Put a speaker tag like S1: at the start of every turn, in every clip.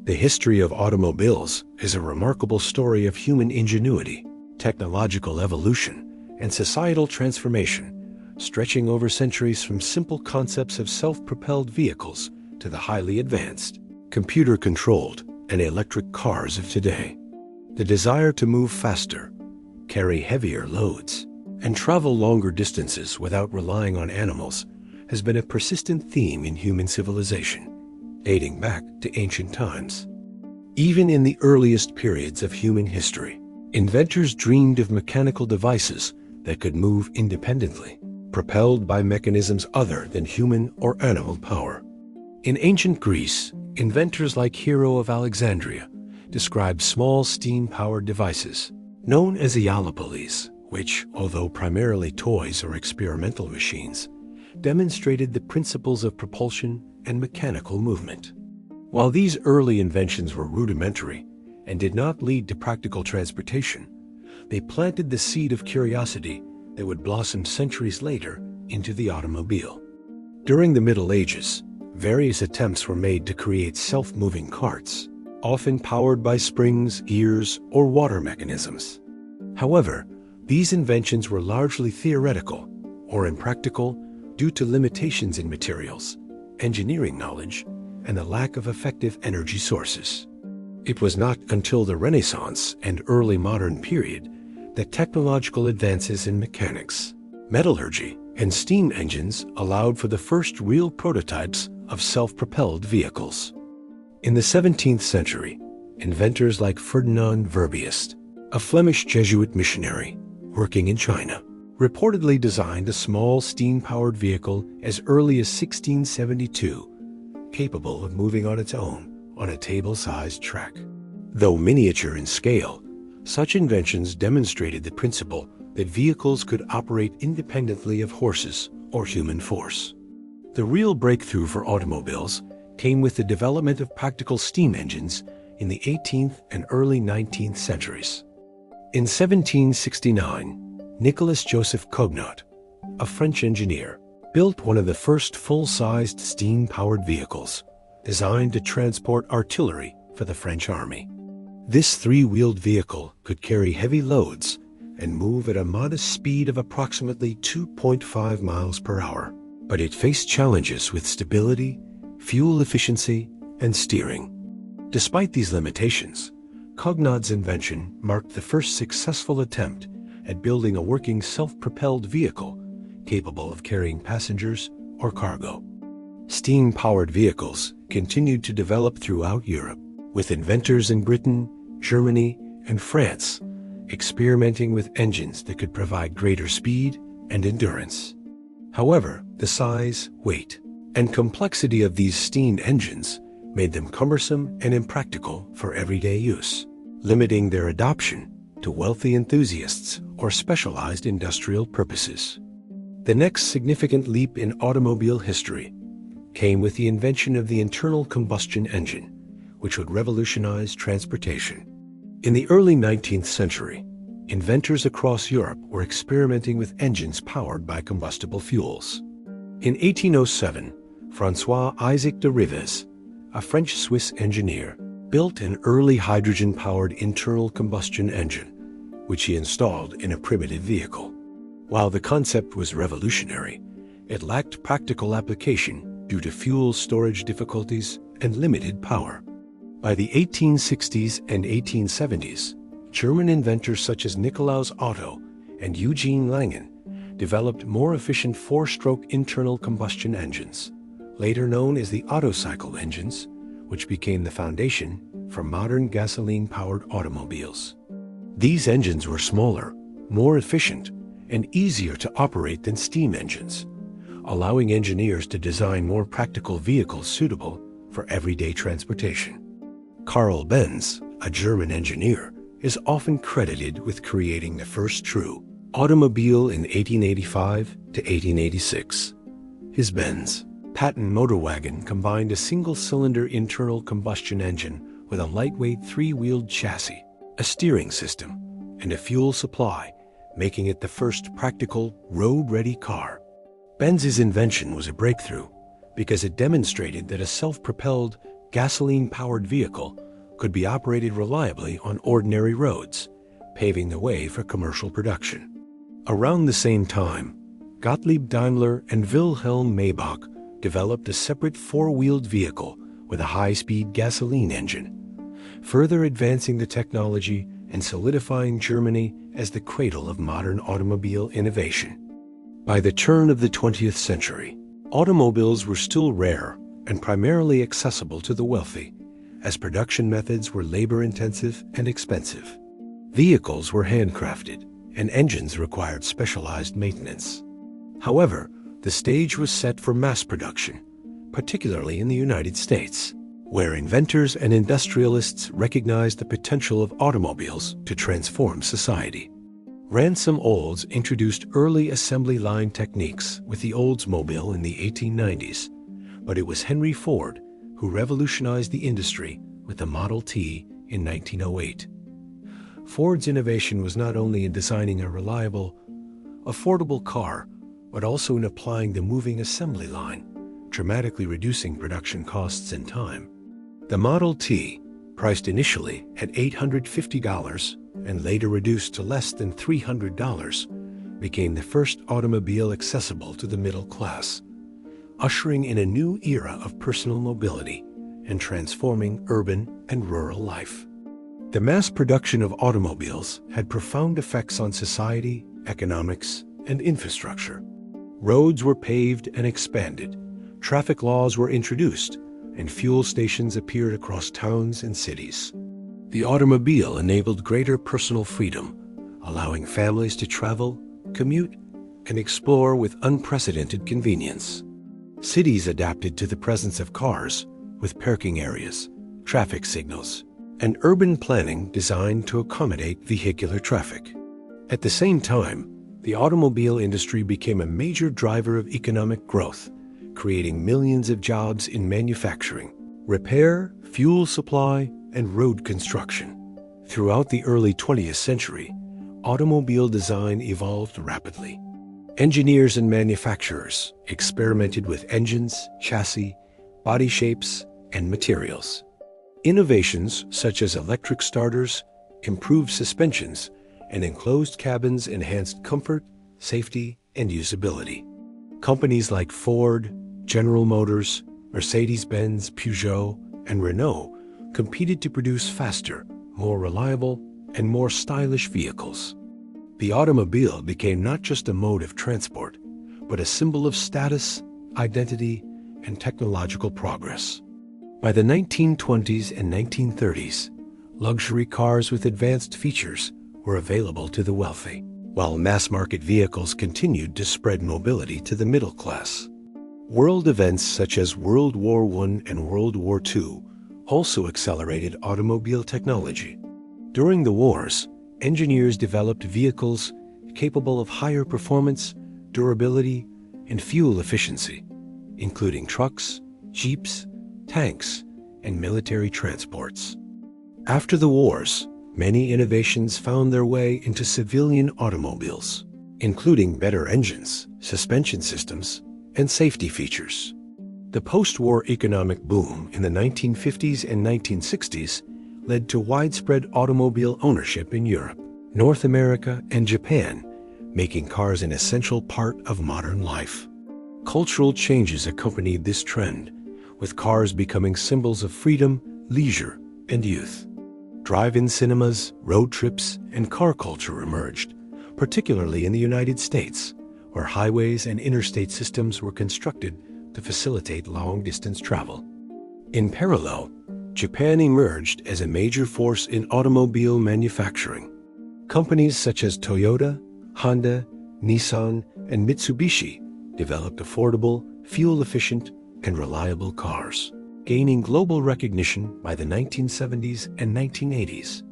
S1: The history of automobiles is a remarkable story of human ingenuity, technological evolution, and societal transformation, stretching over centuries from simple concepts of self-propelled vehicles to the highly advanced, computer-controlled, and electric cars of today. The desire to move faster, carry heavier loads, and travel longer distances without relying on animals has been a persistent theme in human civilization, dating back to ancient times. Even in the earliest periods of human history, inventors dreamed of mechanical devices that could move independently, propelled by mechanisms other than human or animal power. In ancient Greece, inventors like Hero of Alexandria described small steam-powered devices, known as eolipoles, which, although primarily toys or experimental machines, demonstrated the principles of propulsion and mechanical movement. While these early inventions were rudimentary and did not lead to practical transportation, they planted the seed of curiosity that would blossom centuries later into the automobile. During the Middle Ages, various attempts were made to create self-moving carts, often powered by springs, gears, or water mechanisms. However, these inventions were largely theoretical or impractical due to limitations in materials, engineering knowledge, and the lack of effective energy sources. It was not until the Renaissance and early modern period that technological advances in mechanics, metallurgy, and steam engines allowed for the first real prototypes of self-propelled vehicles. In the 17th century, inventors like Ferdinand Verbiest, a Flemish Jesuit missionary working in China, reportedly designed a small steam-powered vehicle as early as 1672, capable of moving on its own on a table-sized track. Though miniature in scale, such inventions demonstrated the principle that vehicles could operate independently of horses or human force. The real breakthrough for automobiles came with the development of practical steam engines in the 18th and early 19th centuries. In 1769, Nicolas Joseph Cognot, a French engineer, built one of the first full-sized steam-powered vehicles designed to transport artillery for the French army. This three-wheeled vehicle could carry heavy loads and move at a modest speed of approximately 2.5 miles per hour, but it faced challenges with stability, fuel efficiency, and steering. Despite these limitations, Cognot's invention marked the first successful attempt at building a working self-propelled vehicle capable of carrying passengers or cargo. Steam-powered vehicles continued to develop throughout Europe, with inventors in Britain, Germany, and France experimenting with engines that could provide greater speed and endurance. However, the size, weight, and complexity of these steam engines made them cumbersome and impractical for everyday use, limiting their adoption to wealthy enthusiasts or specialized industrial purposes. The next significant leap in automobile history came with the invention of the internal combustion engine, which would revolutionize transportation. In the early 19th century, inventors across Europe were experimenting with engines powered by combustible fuels. In 1807, François-Isaac de Rives, a French-Swiss engineer, built an early hydrogen-powered internal combustion engine, which he installed in a primitive vehicle. While the concept was revolutionary, it lacked practical application due to fuel storage difficulties and limited power. By the 1860s and 1870s, German inventors such as Nikolaus Otto and Eugene Langen developed more efficient four-stroke internal combustion engines, later known as the Otto cycle engines, which became the foundation for modern gasoline-powered automobiles. These engines were smaller, more efficient, and easier to operate than steam engines, allowing engineers to design more practical vehicles suitable for everyday transportation. Karl Benz, a German engineer, is often credited with creating the first true automobile in 1885 to 1886. His Benz patent motor wagon combined a single-cylinder internal combustion engine with a lightweight three-wheeled chassis, a steering system, and a fuel supply, making it the first practical, road-ready car. Benz's invention was a breakthrough because it demonstrated that a self-propelled, gasoline-powered vehicle could be operated reliably on ordinary roads, paving the way for commercial production. Around the same time, Gottlieb Daimler and Wilhelm Maybach developed a separate four-wheeled vehicle with a high-speed gasoline engine, further advancing the technology and solidifying Germany as the cradle of modern automobile innovation. By the turn of the 20th century, automobiles were still rare and primarily accessible to the wealthy, as production methods were labor-intensive and expensive. Vehicles were handcrafted, and engines required specialized maintenance. However, the stage was set for mass production, particularly in the United States, where inventors and industrialists recognized the potential of automobiles to transform society. Ransom Olds introduced early assembly line techniques with the Oldsmobile in the 1890s, but it was Henry Ford who revolutionized the industry with the Model T in 1908. Ford's innovation was not only in designing a reliable, affordable car, but also in applying the moving assembly line, dramatically reducing production costs and time. The Model T, priced initially at $850 and later reduced to less than $300, became the first automobile accessible to the middle class, ushering in a new era of personal mobility and transforming urban and rural life. The mass production of automobiles had profound effects on society, economics, and infrastructure. Roads were paved and expanded, traffic laws were introduced, and fuel stations appeared across towns and cities. The automobile enabled greater personal freedom, allowing families to travel, commute, and explore with unprecedented convenience. Cities adapted to the presence of cars, with parking areas, traffic signals, and urban planning designed to accommodate vehicular traffic. At the same time, the automobile industry became a major driver of economic growth, creating millions of jobs in manufacturing, repair, fuel supply, and road construction. Throughout the early 20th century, automobile design evolved rapidly. Engineers and manufacturers experimented with engines, chassis, body shapes, and materials. Innovations such as electric starters, improved suspensions, and enclosed cabins enhanced comfort, safety, and usability. Companies like Ford, General Motors, Mercedes-Benz, Peugeot, and Renault competed to produce faster, more reliable, and more stylish vehicles. The automobile became not just a mode of transport, but a symbol of status, identity, and technological progress. By the 1920s and 1930s, luxury cars with advanced features were available to the wealthy, while mass-market vehicles continued to spread mobility to the middle class. World events such as World War I and World War II also accelerated automobile technology. During the wars, engineers developed vehicles capable of higher performance, durability, and fuel efficiency, including trucks, jeeps, tanks, and military transports. After the wars, many innovations found their way into civilian automobiles, including better engines, suspension systems, and safety features. The post-war economic boom in the 1950s and 1960s led to widespread automobile ownership in Europe, North America, and Japan, making cars an essential part of modern life. Cultural changes accompanied this trend, with cars becoming symbols of freedom, leisure, and youth. Drive-in cinemas, road trips, and car culture emerged, particularly in the United States, where highways and interstate systems were constructed to facilitate long-distance travel. In parallel, Japan emerged as a major force in automobile manufacturing. Companies such as Toyota, Honda, Nissan, and Mitsubishi developed affordable, fuel-efficient, and reliable cars, gaining global recognition by the 1970s and 1980s.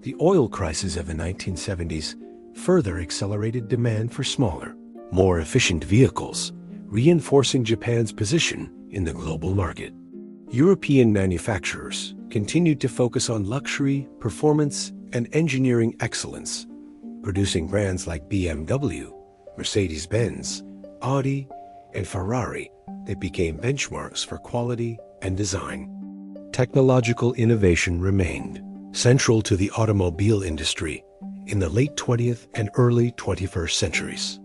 S1: The oil crisis of the 1970s further accelerated demand for smaller, more efficient vehicles, reinforcing Japan's position in the global market. European manufacturers continued to focus on luxury, performance, and engineering excellence, producing brands like BMW, Mercedes-Benz, Audi, and Ferrari that became benchmarks for quality and design. technological innovation remained central to the automobile industry in the late 20th and early 21st centuries.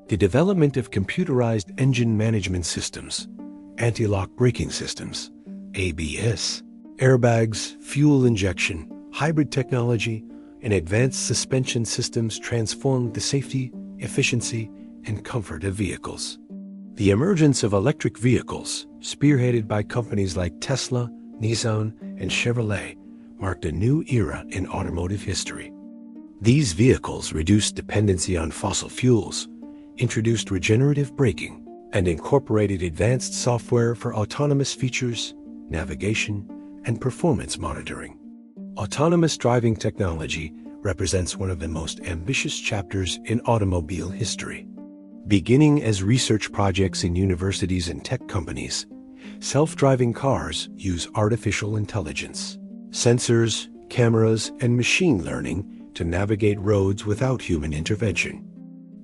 S1: The development of computerized engine management systems, anti-lock braking systems, ABS, airbags, fuel injection, hybrid technology, and advanced suspension systems transformed the safety, efficiency, and comfort of vehicles. The emergence of electric vehicles, spearheaded by companies like Tesla, Nissan, and Chevrolet, marked a new era in automotive history. These vehicles reduced dependency on fossil fuels, introduced regenerative braking, and incorporated advanced software for autonomous features, navigation, and performance monitoring. Autonomous driving technology represents one of the most ambitious chapters in automobile history. Beginning as research projects in universities and tech companies, self-driving cars use artificial intelligence, sensors, cameras, and machine learning to navigate roads without human intervention.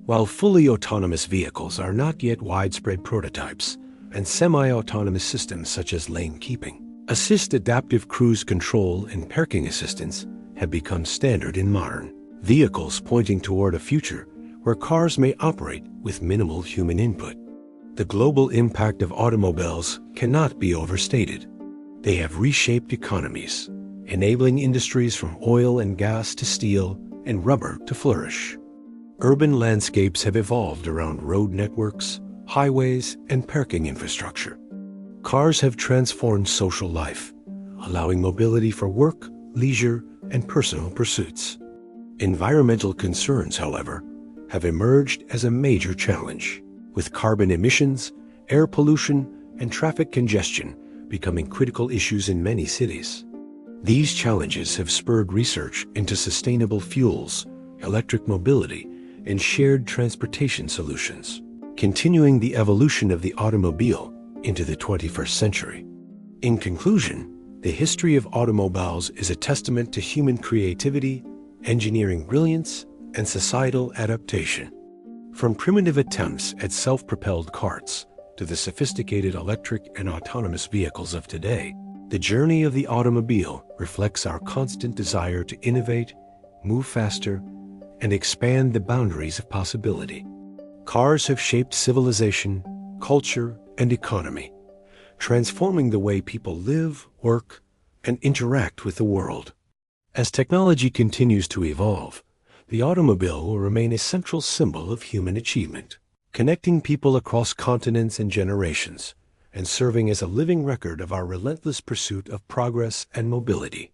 S1: While fully autonomous vehicles are not yet widespread prototypes, and semi-autonomous systems such as lane keeping, assist adaptive cruise control and parking assistance have become standard in modern vehicles, pointing toward a future where cars may operate with minimal human input. The global impact of automobiles cannot be overstated. They have reshaped economies, enabling industries from oil and gas to steel and rubber to flourish. Urban landscapes have evolved around road networks, highways, and parking infrastructure. Cars have transformed social life, allowing mobility for work, leisure, and personal pursuits. Environmental concerns, however, have emerged as a major challenge, with carbon emissions, air pollution, and traffic congestion becoming critical issues in many cities. These challenges have spurred research into sustainable fuels, electric mobility, and shared transportation solutions, continuing the evolution of the automobile into the 21st century. In conclusion, the history of automobiles is a testament to human creativity, engineering brilliance, and societal adaptation. From primitive attempts at self-propelled carts to the sophisticated electric and autonomous vehicles of today, the journey of the automobile reflects our constant desire to innovate, move faster, and expand the boundaries of possibility. Cars have shaped civilization, culture, and economy, transforming the way people live, work, and interact with the world. As technology continues to evolve, the automobile will remain a central symbol of human achievement, connecting people across continents and generations, and serving as a living record of our relentless pursuit of progress and mobility.